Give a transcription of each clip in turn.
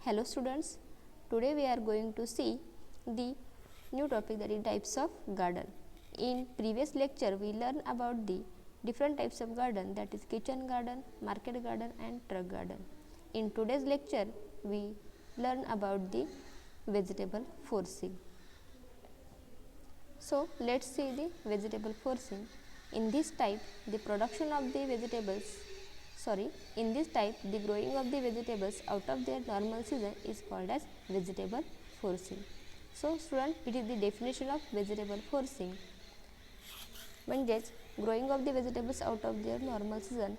Hello students, today we are going to see the new topic, that is types of garden. In previous lecture we learned about the different types of garden, that is kitchen garden, market garden and truck garden. In today's lecture we learn about the vegetable forcing. So let's see the vegetable forcing. In this type the production of the vegetables in this type, the growing of the vegetables out of their normal season is called as vegetable forcing. So student, it is the definition of vegetable forcing. म्हणजेच growing of the vegetables out of their normal season,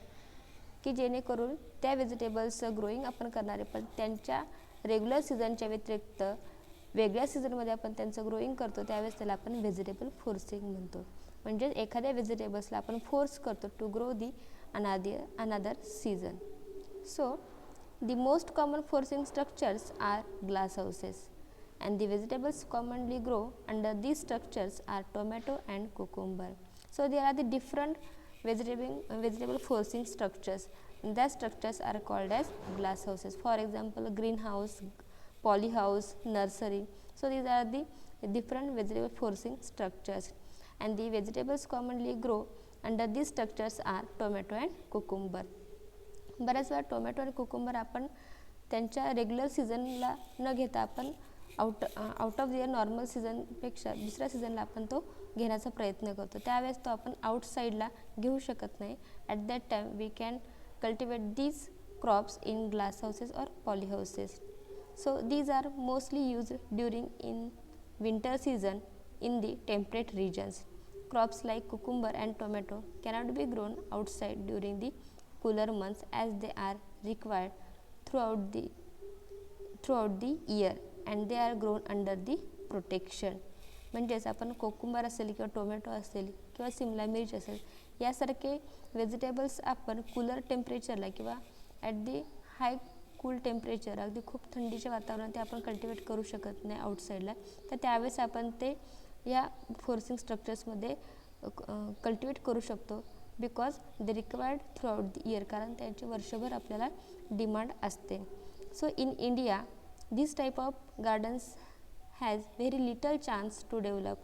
की जेणेकरून त्या vegetables growing आपण करणार आहे, पण त्यांच्या regular सीझनच्या व्यतिरिक्त वेगळ्या सीझनमध्ये आपण त्यांचं ग्रोइंग करतो, त्यावेळेस त्याला आपण व्हेजिटेबल फोर्सिंग म्हणतो. म्हणजे एखाद्या व्हेजिटेबल्सला आपण फोर्स करतो to grow the another season. So the most common forcing structures are glass houses, and the vegetables commonly grow under these structures are tomato and cucumber. So there are the different vegetable forcing structures. The structures are called as glass houses. For example, greenhouse, polyhouse, nursery. So these are the different vegetable forcing structures, and the vegetables commonly grow under this structures are tomato and cucumber. बऱ्याच वेळा tomato आणि cucumber आपण त्यांच्या regular सीझनला न घेता आपण out of dear normal सीझनपेक्षा दुसऱ्या सीझनला आपण तो घेण्याचा प्रयत्न करतो, त्यावेळेस तो आपण आउटसाईडला घेऊ शकत नाही. At that time we can cultivate these crops in glass houses और poly houses. So these are mostly used during in winter season in the temperate regions. Crops like cucumber and tomato cannot be grown outside during the cooler months as they are required throughout the year and they are grown under the protection. म्हणजेच आपण कोकुंबर असेल किंवा tomato असेल किंवा सिमला मिर्च असेल, यासारखे vegetables आपण कूलर टेम्परेचरला किंवा at the high cool temperature, अगदी खूप थंडीच्या वातावरणात ते आपण कल्टिवेट करू शकत नाही आउटसाईडला, तर त्यावेळेस आपण ते या फोर्सिंग स्ट्रक्चर्समध्ये कल्टिवेट करू शकतो. Because they required throughout the year, कारण त्यांची वर्षभर आपल्याला डिमांड असते. So in India this type of gardens has very little chance to develop,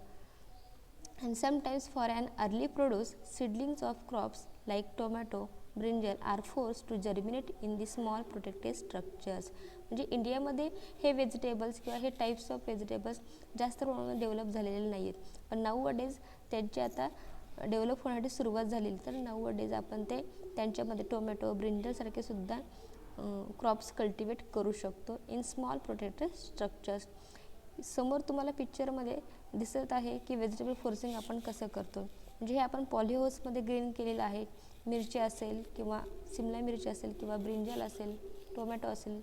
and sometimes for an early produce seedlings of crops like tomato, brinjal are forced to germinate in the small protected structures. म्हणजे इंडियामध्ये हे vegetables किंवा हे types of vegetables जास्त प्रमाणात develop झालेले नाही आहेत, पण नाऊअडेज त्यांची आता डेव्हलप होण्यासाठी सुरुवात झालेली. तर नाऊअडेज आपण ते त्यांच्यामध्ये टोमॅटो, ब्रिंजलसारखे सुद्धा क्रॉप्स कल्टिवेट करू शकतो इन स्मॉल प्रोटेक्टेड स्ट्रक्चर्स. समोर तुम्हाला पिक्चरमध्ये दिसत आहे की व्हेजिटेबल फोर्सिंग आपण कसं करतो. म्हणजे हे आपण पॉलीहाऊसमध्ये ग्रीन केलेलं आहे. मिरची असेल किंवा सिमला मिरची असेल किंवा ब्रिंजल असेल, टोमॅटो असेल,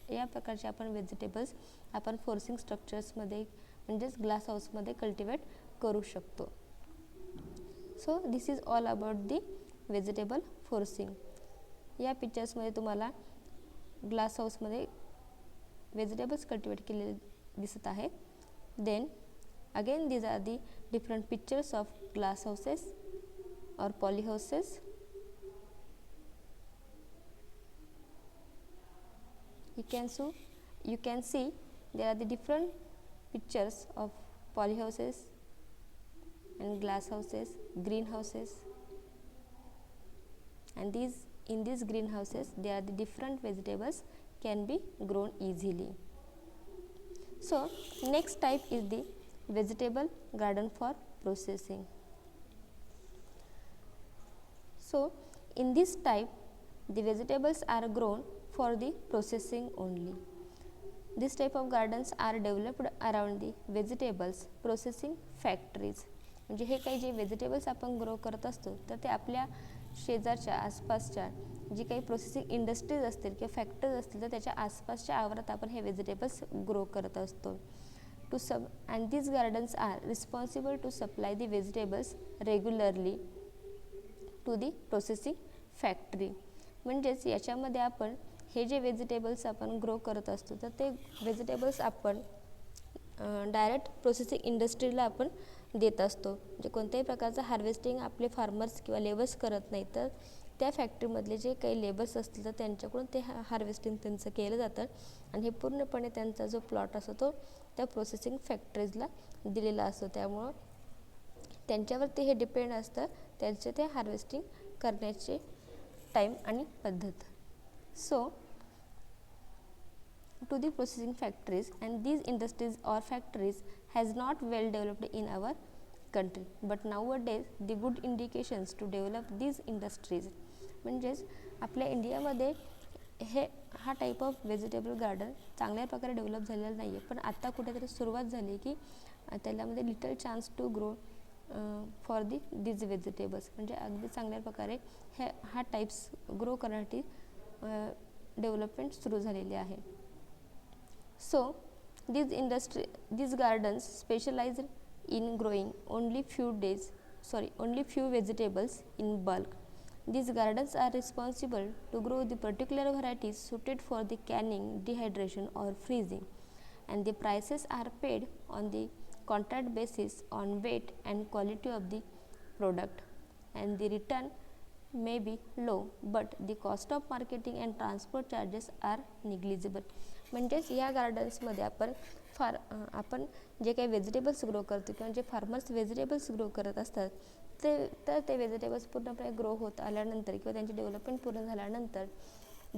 या प्रकारचे आपण व्हेजिटेबल्स आपण फोर्सिंग स्ट्रक्चर्समध्ये म्हणजेच ग्लास हाऊसमध्ये कल्टिवेट करू शकतो. So this is all about the vegetable forcing. या पिक्चर्समध्ये तुम्हाला ग्लास हाऊसमध्ये व्हेजिटेबल्स कल्टिवेट केलेले दिसत आहेत. Then again these are the different pictures of glass houses or poly houses. You can see there are the different pictures of poly houses and glass houses, greenhouses, and in these greenhouses there are the different vegetables can be grown easily. So next type is the vegetable garden for processing. So in this type the vegetables are grown for the processing only. This type of gardens are developed around the vegetables processing factories. म्हणजे हे काही जे vegetables आपण grow करत असतो, तर ते आपल्या शेजारच्या आसपासच्या जी काही प्रोसेसिंग इंडस्ट्रीज असतील किंवा फॅक्टरीज असतील, तर त्याच्या आसपासच्या आवारात आपण हे व्हेजिटेबल्स ग्रो करत असतो. And these gardens are responsible to supply the vegetables regularly to the processing factory. म्हणजेच याच्यामध्ये आपण हे जे व्हेजिटेबल्स आपण ग्रो करत असतो, तर ते व्हेजिटेबल्स आपण डायरेक्ट प्रोसेसिंग इंडस्ट्रीला आपण देत असतो. म्हणजे कोणत्याही प्रकारचं हार्वेस्टिंग आपले फार्मर्स किंवा लेबर्स करत नाही, तर त्या फॅक्टरीमधले जे काही लेबर्स असतील तर त्यांच्याकडून ते हार्वेस्टिंग त्यांचं केलं जातं आणि हे पूर्णपणे त्यांचा जो प्लॉट असतो तो त्या प्रोसेसिंग फॅक्टरीजला दिलेला असतो. त्यामुळं त्यांच्यावरती हे डिपेंड असतं त्यांचे ते हार्वेस्टिंग करण्याचे टाईम आणि पद्धत. So to the processing factories, and these industries or factories has not well developed in our country, but nowadays the good indications to develop these industries. म्हणजेच आपल्या इंडियामध्ये हा टाईप ऑफ व्हेजिटेबल गार्डन चांगल्या प्रकारे develop झालेला नाही आहे, पण आता कुठेतरी सुरुवात झाली की त्याच्यामध्ये little chance to grow for these vegetables. म्हणजे अगदी चांगल्या प्रकारे हा टाईप्स ग्रो करण्यासाठी डेव्हलपमेंट सुरू झालेली आहे. So these gardens specialized in growing only few vegetables in bulk. These gardens are responsible to grow the particular varieties suited for the canning, dehydration or freezing, and the prices are paid on the contract basis on weight and quality of the product, and the return may be low, but the cost of marketing and transport charges are negligible. म्हणजेच या गार्डन्समध्ये आपण जे काही vegetables grow करतो किंवा जे farmers vegetables grow करत असतात ते व्हेजिटेबल्स पूर्णपणे ग्रो होत आल्यानंतर किंवा त्यांची डेव्हलपमेंट पूर्ण झाल्यानंतर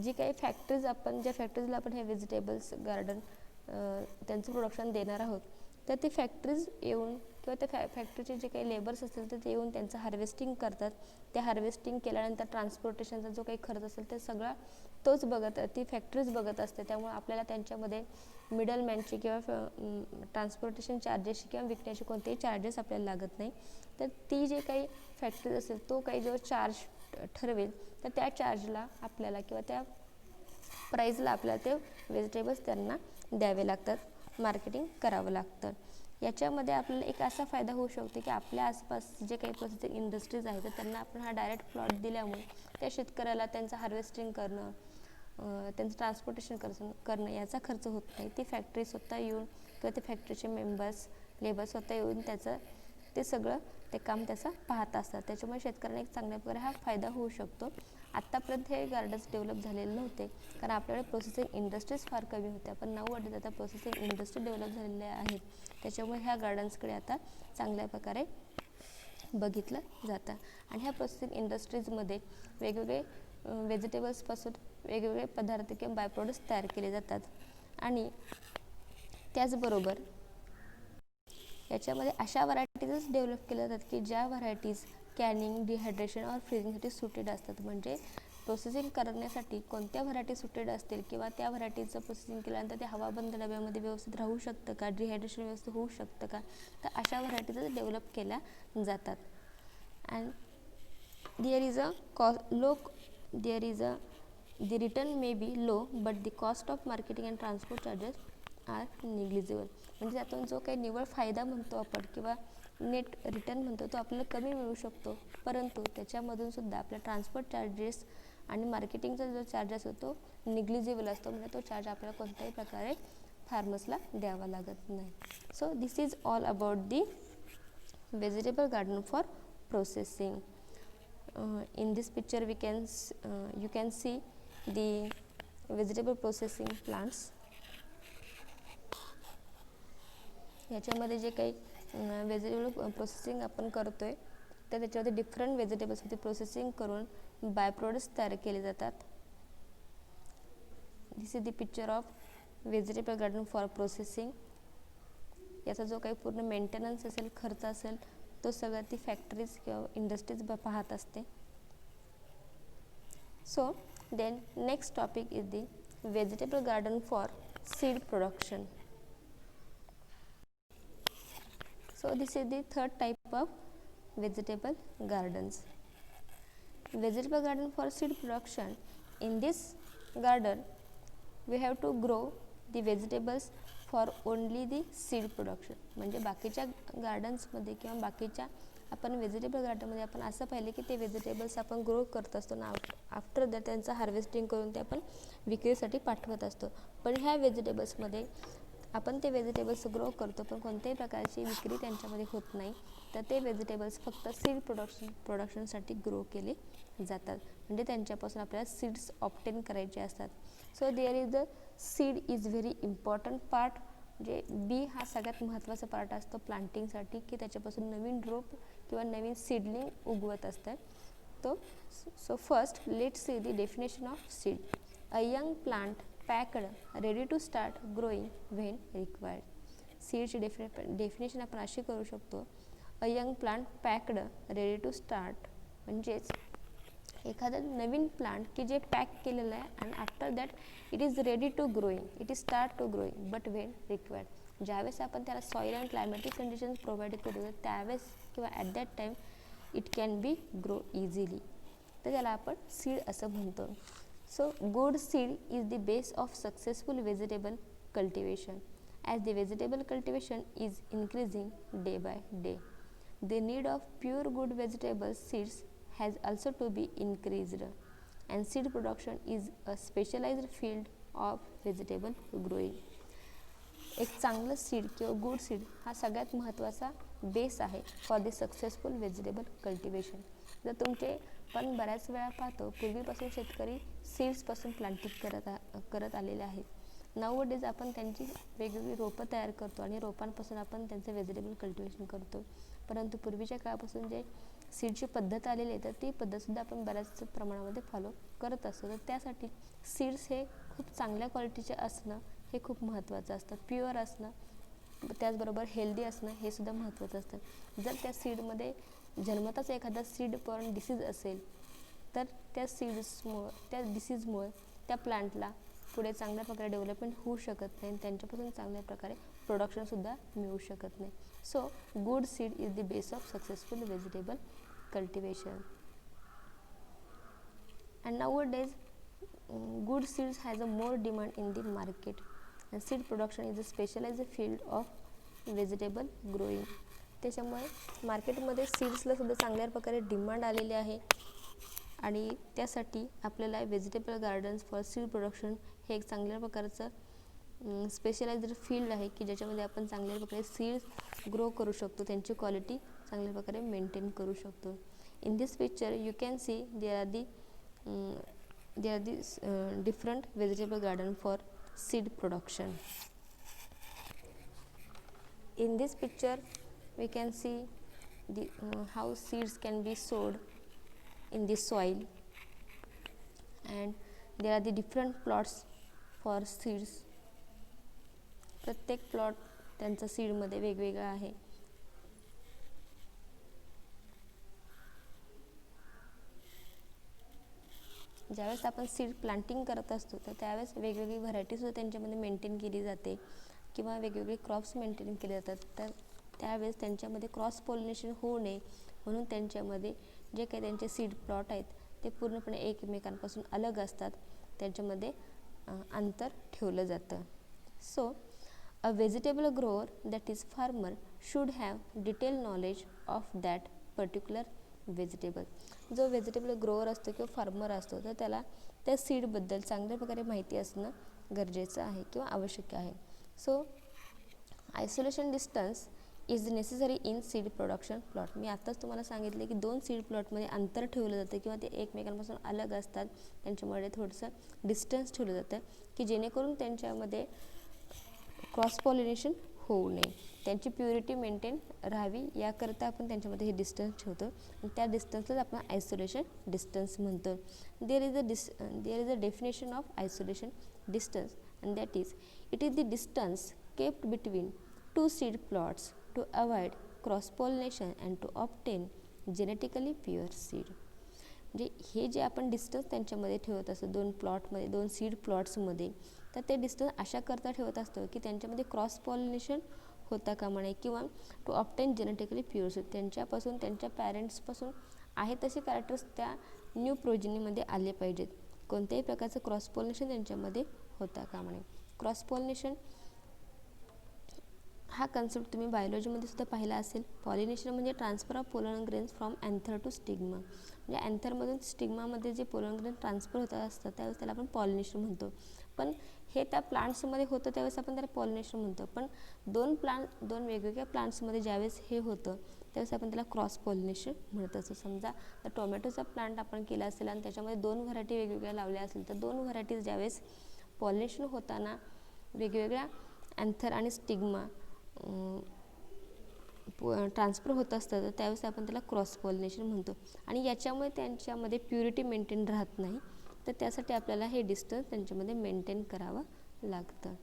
जी काही ज्या फॅक्टरीजला आपण हे व्हेजिटेबल्स गार्डन त्यांचं प्रोडक्शन देणार आहोत तर ते फॅक्टरीज येऊन किंवा त्या फॅक्टरीचे जे काही लेबर्स असतील तर ते येऊन त्यांचं हार्वेस्टिंग करतात. ते हार्वेस्टिंग केल्यानंतर ट्रान्सपोर्टेशनचा जो काही खर्च असेल ते सगळा ती फॅक्टरीज बघत असते. त्यामुळे आपल्याला त्यांच्यामध्ये मिडलमॅनची किंवा ट्रान्सपोर्टेशन चार्जेसची किंवा विकण्याचे कोणतेही चार्जेस आपल्याला लागत नाही. तर ती जे काही फॅक्टरीज असेल तो काही जो चार्ज ठरवेल तर त्या चार्जला आपल्याला किंवा त्या प्राईजला आपल्याला ते व्हेजिटेबल्स त्यांना द्यावे लागतात, मार्केटिंग करावं लागतं. याच्यामध्ये आपल्याला एक असा फायदा होऊ शकतो की आपल्या आसपास जे काही प्रोसेसिंग इंडस्ट्रीज आहेत तर त्यांना आपण हा डायरेक्ट प्लॉट दिल्यामुळे त्या शेतकऱ्याला त्यांचं हार्वेस्टिंग करणं, त्यांचं ट्रान्सपोर्टेशन करणं याचा खर्च होत नाही. ती फॅक्टरी स्वतः येऊन किंवा ते फॅक्टरीचे लेबर स्वतः येऊन ते काम त्याचं पाहत असतात. त्याच्यामुळे शेतकऱ्यांना एक चांगल्या प्रकारे हा फायदा होऊ शकतो. आत्तापर्यंत हे गार्डन्स डेव्हलप झालेले नव्हते कारण आपल्याकडे प्रोसेसिंग इंडस्ट्रीज फार कमी होत्या, पण नावडेज आता प्रोसेसिंग इंडस्ट्री डेव्हलप झालेल्या आहेत. त्याच्यामुळे ह्या गार्डन्सकडे आता चांगल्या प्रकारे बघितलं जातं. आणि ह्या प्रोसेसिंग इंडस्ट्रीजमध्ये वेगवेगळे व्हेजिटेबल्सपासून वेगवेगळे पदार्थ किंवा बाय प्रोडक्ट्स तयार केले जातात. आणि त्याचबरोबर याच्यामध्ये अशा व्हरायटीजच डेव्हलप केल्या जातात की ज्या व्हरायटीज कॅनिंग, डिहायड्रेशन और फ्रीजिंगसाठी सुटेड असतात. म्हणजे प्रोसेसिंग करण्यासाठी कोणत्या व्हरायटी सुटेड असतील किंवा त्या व्हरायटीचं प्रोसेसिंग केल्यानंतर ते हवाबंद डब्यामध्ये व्यवस्थित राहू शकतं का, डिहायड्रेशन व्यवस्थित होऊ शकतं का, तर अशा व्हरायटीज डेव्हलप केल्या जातात. And the return may be low, but the cost of marketing and transport charges are negligible. म्हणजे त्यातून जो काही निव्वळ फायदा म्हणतो आपण किंवा नेट रिटर्न म्हणतो तो आपल्याला कमी मिळू शकतो, परंतु त्याच्यामधून सुद्धा आपल्या ट्रान्सपोर्ट चार्जेस आणि मार्केटिंगचा जो चार्ज असतो तो निग्लिजिबल असतो. म्हणजे तो चार्ज आपल्याला कोणत्याही प्रकारे फार्मर्सला द्यावा लागत नाही. So this is all about the vegetable garden for processing. In this picture you can see the vegetable processing plants. याच्यामध्ये जे काही व्हेजिटेबल प्रोसेसिंग आपण करतोय तर त्याच्यामध्ये डिफरंट व्हेजिटेबल्समध्ये प्रोसेसिंग करून बाय प्रोडक्ट्स तयार केले जातात. This is the picture of vegetable garden for processing. याचा जो काही पूर्ण मेंटेनन्स असेल, खर्च असेल तो सगळं ती फॅक्टरीज किंवा इंडस्ट्रीज पाहत असते. So then next topic is the vegetable garden for seed production. So this is the third type of vegetable gardens. Vegetable garden for seed production. In this garden we have to grow the vegetables for only the seed production. म्हणजे बाकीच्या गार्डन्समध्ये किंवा बाकीच्या आपण vegetable गार्डनमध्ये आपण असं पाहिलं की ते व्हेजिटेबल्स आपण ग्रो करत असतो ना, आफ्टर दॅट त्यांचं हार्वेस्टिंग करून ते आपण विक्रीसाठी पाठवत असतो. पण ह्या व्हेजिटेबल्समध्ये आपण ते व्हेजिटेबल्स ग्रो करतो पण कोणत्याही प्रकारची विक्री त्यांच्यामध्ये होत नाही. तर ते व्हेजिटेबल्स फक्त सीड प्रोडक्शनसाठी ग्रो केले जातात. म्हणजे त्यांच्यापासून आपल्याला सीड्स ऑब्टेन करायचे असतात. So there is the seed is very important part. म्हणजे बी हा सगळ्यात महत्त्वाचा पार्ट असतो प्लांटिंगसाठी, की त्याच्यापासून नवीन रोप किंवा नवीन सीडलिंग उगवत असतं. So first let's see the definition of seed. A young plant packed ready to start growing when required. सीडची डेफिनेशन आपण अशी करू शकतो, a young plant packed ready to start, म्हणजेच एखादं नवीन प्लांट की जे पॅक केलेलं आहे आणि after that it is ready to growing, it is start to growing but when required. ज्यावेळेस आपण त्याला soil and climatic conditions provide करू त्यावेळेस किंवा at that time it can be grow easily, तर त्याला आपण सीड असं म्हणतो. So good seed is the base of successful vegetable cultivation. As the vegetable cultivation is increasing day by day, the need of pure good vegetable seeds has also to be increased, and seed production is a specialized field of vegetable growing. एक चांगलं seed किंवा good seed हा सगळ्यात महत्त्वाचा base आहे for the successful vegetable cultivation. जर तुमचे पण बऱ्याच वेळा पाहतो पूर्वीपासून शेतकरी सीड्सपासून प्लांटिंग करत आलेले आहेत. नाउअडेज आपण त्यांची वेगवेगळी रोपं तयार करतो आणि रोपांपासून आपण त्यांचं व्हेजिटेबल कल्टिवेशन करतो. परंतु पूर्वीच्या काळापासून जे सीडची पद्धत आलेली आहे तर ती पद्धतसुद्धा आपण बऱ्याच प्रमाणामध्ये फॉलो करत असतो. तर त्यासाठी सीड्स हे खूप चांगल्या क्वालिटीचे असणं हे खूप महत्त्वाचं असतं. प्युअर असणं, त्याचबरोबर हेल्दी असणं हे सुद्धा महत्त्वाचं असतं. जर त्या सीडमध्ये जन्मताच एखादा सीड पॉर्न डिसीज असेल तर त्या डिसीजमुळे त्या प्लांटला पुढे चांगल्या प्रकारे डेव्हलपमेंट होऊ शकत नाही आणि त्यांच्यापासून चांगल्या प्रकारे प्रोडक्शनसुद्धा मिळू शकत नाही. So good seed is the base of successful vegetable cultivation. And nowadays good seeds has a more demand in the market, and seed production is a specialized field of vegetable growing. त्याच्यामुळे मार्केटमध्ये सीड्सला सुद्धा चांगल्या प्रकारे demand आलेली आहे आणि त्यासाठी आपल्याला vegetable gardens for seed production हे एक चांगल्या प्रकारचं स्पेशलाइज्ड फील्ड आहे की ज्याच्यामध्ये आपण चांगल्या प्रकारे सीड्स ग्रो करू शकतो, त्यांची क्वालिटी चांगल्या प्रकारे मेंटेन करू शकतो. In this picture you can see there are the different vegetable garden for seed production. In this picture we can see how seeds can be sowed in the soil, and there are the different plots for seeds. प्रत्येक plot त्यांचा सीडमध्ये वेगवेगळा आहे. ज्यावेळेस आपण seed planting करत असतो तर त्यावेळेस वेगवेगळी व्हरायटीसुद्धा त्यांच्यामध्ये मेंटेन केली जाते किंवा वेगवेगळे क्रॉप्स मेंटेन केले जातात. तर त्यावेळेस त्यांच्यामध्ये क्रॉस पॉलिनेशन होऊ नये म्हणून त्यांच्यामध्ये जे काही त्यांचे सीड प्लॉट आहेत ते पूर्णपणे एकमेकांपासून अलग असतात, त्यांच्यामध्ये अंतर ठेवलं जातं. So a vegetable grower that is farmer should have detail knowledge of that particular vegetable. जो व्हेजिटेबल ग्रोअर असतो किंवा फार्मर असतो तर त्याला त्या सीडबद्दल चांगल्या प्रकारे माहिती असणं गरजेचं आहे किंवा आवश्यक आहे. So isolation distance is necessary in seed production plot. मी आत्ताच तुम्हाला सांगितले की 2 सीड प्लॉटमध्ये अंतर ठेवलं जातं किंवा ते एकमेकांपासून अलग असतात, त्यांच्यामध्ये थोडंसं डिस्टन्स ठेवलं जातं की जेणेकरून त्यांच्यामध्ये क्रॉस पॉलिनेशन होऊ नये, त्यांची प्युरिटी मेंटेन राहावी याकरता आपण त्यांच्यामध्ये हे डिस्टन्स ठेवतो आणि त्या डिस्टन्सलाच आपण आयसोलेशन डिस्टन्स म्हणतो. There is a definition of isolation distance and that is it is the distance kept between two seed plots to avoid cross pollination and to obtain genetically pure seed. म्हणजे हे जे आपण distance त्यांच्यामध्ये ठेवत असतो 2 प्लॉटमध्ये 2 seed प्लॉट्समध्ये, तर ते distance अशा करता ठेवत असतो की त्यांच्यामध्ये क्रॉस पॉलिनेशन होता कामा नये किंवा to obtain genetically pure seed, त्यांच्यापासून त्यांच्या पॅरेंट्सपासून आहे तसे कॅरेक्टर्स त्या न्यू प्रोजेनीमध्ये आले पाहिजेत. कोणत्याही प्रकारचं क्रॉस पॉलिनेशन त्यांच्यामध्ये होता कामा नये. क्रॉस पॉलिनेशन हा कन्सेप्ट तुम्ही बायोलॉजीमध्ये सुद्धा पाहिला असेल. पॉलिनेशन म्हणजे transfer of pollen grains from anther to stigma. म्हणजे अँथरमधून स्टिग्मामध्ये जे पोलन ग्रेन ट्रान्सफर होत असतात त्यावेळेस त्याला आपण पॉलिनेशन म्हणतो. पण हे त्या प्लांट्समध्ये होतं त्यावेळेस आपण त्याला पॉलिनेशन म्हणतो. पण दोन वेगवेगळ्या प्लांट्समध्ये ज्यावेळेस हे होतं त्यावेळेस आपण त्याला क्रॉस पॉलिनेशन म्हणत असतो. समजा तर टोमॅटोचा प्लांट आपण केला असेल आणि त्याच्यामध्ये 2 व्हरायटी वेगवेगळ्या लावल्या असेल तर 2 व्हरायटीज ज्यावेळेस पॉलिनेशन होताना वेगवेगळ्या अँथर आणि स्टिग्मा ट्रान्सफर होत असतं तर त्यावेळेस आपण त्याला क्रॉस पॉलिनेशन म्हणतो. आणि याच्यामुळे त्यांच्यामध्ये प्युरिटी मेंटेन राहत नाही, तर त्यासाठी आपल्याला हे डिस्टन्स त्यांच्यामध्ये मेंटेन करावं लागतं.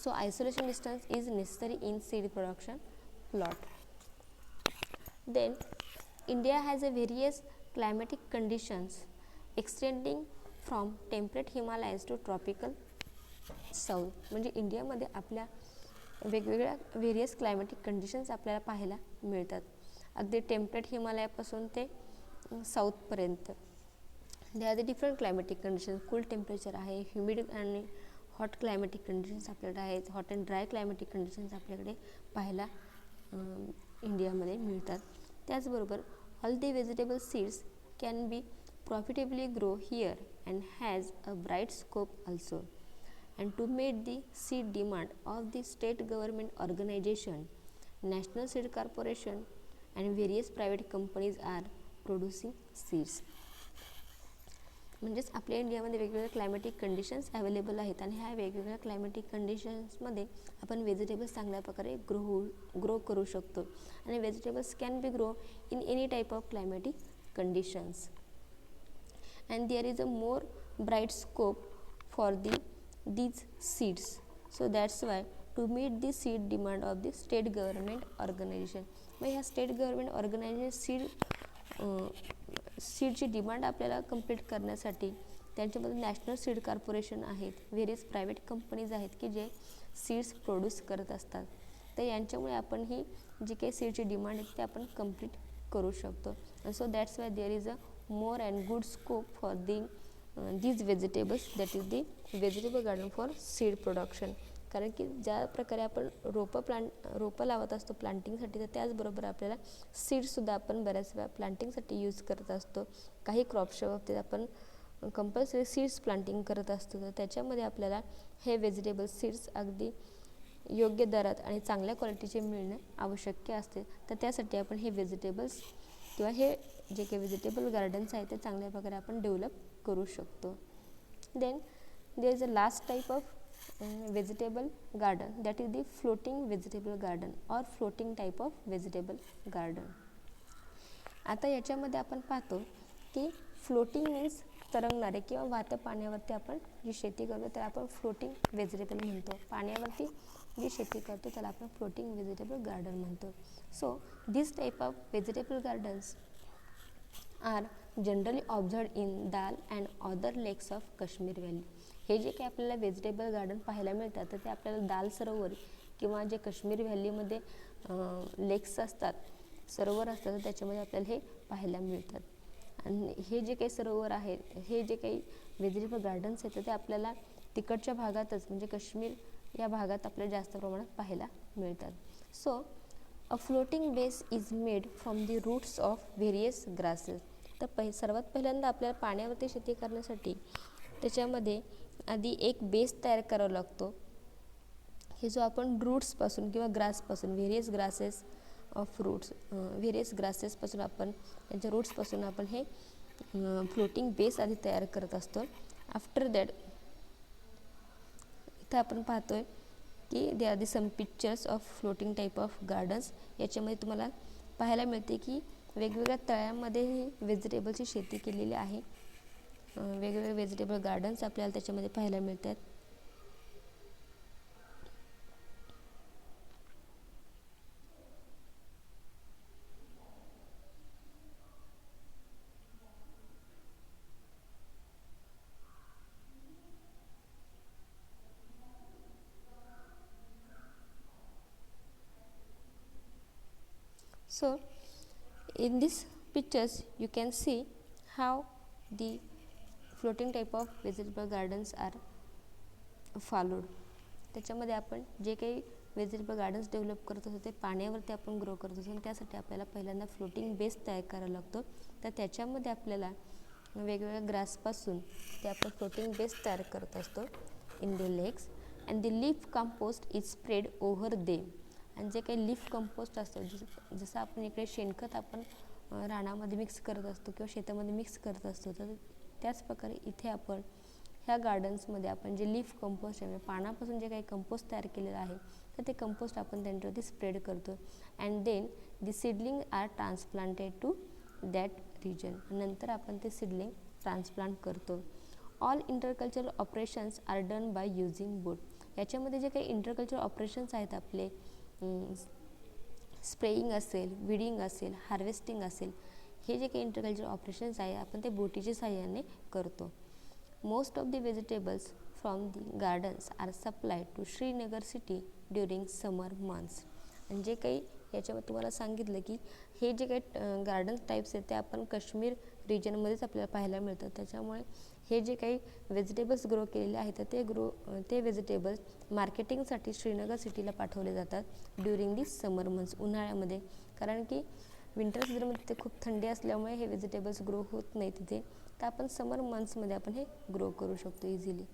So isolation distance is necessary in seed production plot. Then India has a various climatic conditions extending from temperate Himalayas to tropical south. म्हणजे इंडियामध्ये आपल्या वेगवेगळ्या व्हेरियस क्लायमॅटिक कंडिशन्स आपल्याला पाहायला मिळतात, अगदी टेम्परेट हिमालयापासून ते साऊथपर्यंत. They are the different climatic conditions. Cool temperature आहे, ह्युमिड आणि हॉट क्लायमॅटिक कंडिशन्स आपल्याकडे आहेत, hot and dry climatic conditions आपल्याकडे पाहायला इंडियामध्ये मिळतात. त्याचबरोबर all the vegetable seeds can be profitably grow here and has a bright scope also. And to meet the seed demand of the state government organization, National Seed Corporation and various private companies are producing seeds. म्हणजेच आपल्या इंडियामध्ये वेगवेगळ्या climatic conditions available आहेत आणि ह्या वेगवेगळ्या climatic कंडिशन्समध्ये आपण vegetables चांगल्या प्रकारे ग्रो करू शकतो. आणि vegetables can be grow in any type of climatic conditions. And there is a more bright scope for these seeds. So that's why to meet the seed demand of the state government organization. मग ह्या state government organisation सीडची demand आपल्याला complete करण्यासाठी त्यांच्यामध्ये national seed corporation आहेत, various private companies आहेत की जे seeds produce करत असतात. तर यांच्यामुळे आपण ही जी काही सीडची डिमांड आहे ते आपण कंप्लीट करू शकतो. And so that's why there is a more and good scope for these vegetables, that is the vegetable garden for seed production. कारण की ज्या प्रकारे आपण रोपं लावत असतो प्लांटिंगसाठी, तर त्याचबरोबर आपल्याला सीड्ससुद्धा आपण बऱ्याच वेळा प्लांटिंगसाठी यूज करत असतो. काही क्रॉप्सच्या बाबतीत आपण कंपल्सरी सीड्स प्लांटिंग करत असतो, तर त्याच्यामध्ये आपल्याला हे व्हेजिटेबल सीड्स अगदी योग्य दरात आणि चांगल्या क्वालिटीचे मिळणे आवश्यक असते. तर त्यासाठी आपण हे व्हेजिटेबल्स किंवा हे जे काही व्हेजिटेबल गार्डन्स आहेत ते चांगल्या प्रकारे आपण डेव्हलप करू शकतो. Then there is a last type of vegetable garden, that is the floating vegetable garden or floating type of vegetable garden. आता याच्यामध्ये आपण पाहतो की फ्लोटिंग मीन्स तरंगणारे किंवा वाहत्या पाण्यावरती आपण जी शेती करतो त्याला आपण फ्लोटिंग व्हेजिटेबल म्हणतो. पाण्यावरती जी शेती करतो त्याला आपण फ्लोटिंग व्हेजिटेबल गार्डन म्हणतो. So this type of vegetable gardens are generally observed in Dal and other lakes of Kashmir valley. हे जे काही आपल्याला व्हेजिटेबल गार्डन पाहायला मिळतात तर ते आपल्याला दाल सरोवर किंवा जे काश्मीर व्हॅलीमध्ये लेक्स असतात, सरोवर असतात, तर त्याच्यामध्ये आपल्याला हे पाहायला मिळतात. आणि हे जे काही सरोवर आहेत, हे जे काही व्हेजिटेबल गार्डन्स आहेत ते आपल्याला तिकडच्या भागातच म्हणजे काश्मीर या भागात आपल्याला जास्त प्रमाणात पाहायला मिळतात. So a floating base is made from the roots of various grasses. तर सर्वात पहिल्यांदा आपल्याला पाण्यावरती शेती करण्यासाठी त्याच्यामध्ये आधी एक बेस तयार करावा लागतो. हे जो आपण रूट्सपासून किंवा ग्रासपासून various grasses of roots various ग्रासेसपासून आपण त्यांच्या रूट्सपासून आपण हे फ्लोटिंग बेस आधी तयार करत असतो. आफ्टर दॅट इथं आपण पाहतोय की they are the some pictures of floating type of gardens. याच्यामध्ये तुम्हाला पाहायला मिळते की वेगवेगळ्या तळ्यांमध्ये ही व्हेजिटेबलची शेती केलेली आहे. वेगवेगळे व्हेजिटेबल गार्डन्स आपल्याला त्याच्यामध्ये पाहायला मिळतात. So in these pictures you can see how the floating type of vegetable gardens are followed. त्याच्यामध्ये आपण जे काही व्हेजिटेबल गार्डन्स डेव्हलप करत असतो ते पाण्यावरती आपण ग्रो करत असतो आणि त्यासाठी आपल्याला पहिल्यांदा फ्लोटिंग बेस तयार करावा लागतो. तर त्याच्यामध्ये आपल्याला वेगवेगळ्या ग्रासपासून ते आपण फ्लोटिंग बेस तयार करत असतो in the legs and the leaf compost is spread over them. आणि जे काही लीफ कंपोस्ट असतं जसं आपण इकडे शेणखत आपण रानामध्ये मिक्स करत असतो किंवा शेतामध्ये मिक्स करत असतो, तर त्याच प्रकारे इथे आपण ह्या गार्डन्समध्ये आपण जे लीफ कंपोस्ट आहे पानापासून जे काही कंपोस्ट तयार केलेलं आहे तर ते कंपोस्ट आपण त्यांच्यावरती स्प्रेड करतो. And then the seedling are transplanted to that region. नंतर आपण ते सीडलिंग ट्रान्सप्लांट करतो. All intercultural operations are done by using boat. याच्यामध्ये जे काही इंटरकल्चरल ऑपरेशन्स आहेत आपले, स्प्रेइंग असेल, विडिंग असेल, हार्वेस्टिंग असेल, हे जे काही इंटरकल्चरल ऑपरेशन्स आहे आपण ते बोटीच्या साहाय्याने करतो. Most of the vegetables from the gardens are supplied to Srinagar city during summer months. आणि जे काही याच्यामध्ये तुम्हाला सांगितलं की हे जे काही गार्डन टाईप्स आहेत ते आपण काश्मीर रिजनमध्येच आपल्याला पाहायला मिळतं. त्याच्यामुळे हे जे काही व्हेजिटेबल्स ग्रो केलेले आहेत तर ते व्हेजिटेबल्स मार्केटिंगसाठी श्रीनगर सिटीला पाठवले जातात ड्युरिंग दी समर मंथ्स, उन्हाळ्यामध्ये. कारण की विंटर सीझनमध्ये ते खूप थंडी असल्यामुळे हे व्हेजिटेबल्स ग्रो होत नाही तिथे, तर आपण समर मंथ्समध्ये आपण हे ग्रो करू शकतो easily.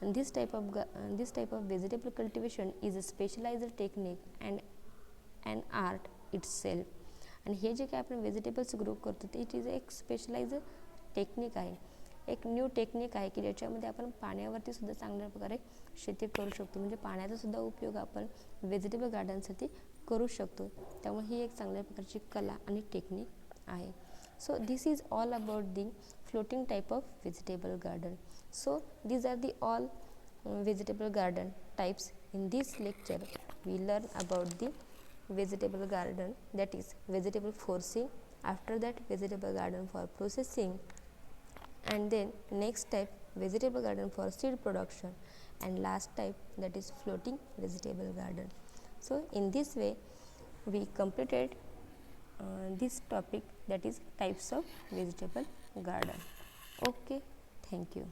And this type of vegetable cultivation is a specialized technique and art itself. आणि हे जे काही आपण व्हेजिटेबल्स ग्रो करतो ते इट इज एक स्पेशलाइज्ड टेक्निक आहे, एक न्यू टेक्निक आहे की ज्याच्यामध्ये आपण पाण्यावरती सुद्धा चांगल्या प्रकारे शेती करू शकतो. म्हणजे पाण्याचा सुद्धा उपयोग आपण व्हेजिटेबल गार्डनसाठी करू शकतो. त्यामुळे ही एक चांगल्या प्रकारची कला आणि टेक्निक आहे. So this is all about the floating type of vegetable garden. So these are the all vegetable garden types. In this lecture we learn about the vegetable garden, that is vegetable forcing, after that vegetable garden for processing, and then next type vegetable garden for seed production, and last type that is floating vegetable garden. So in this way we completed this topic, that is types of vegetable garden. Okay, thank you.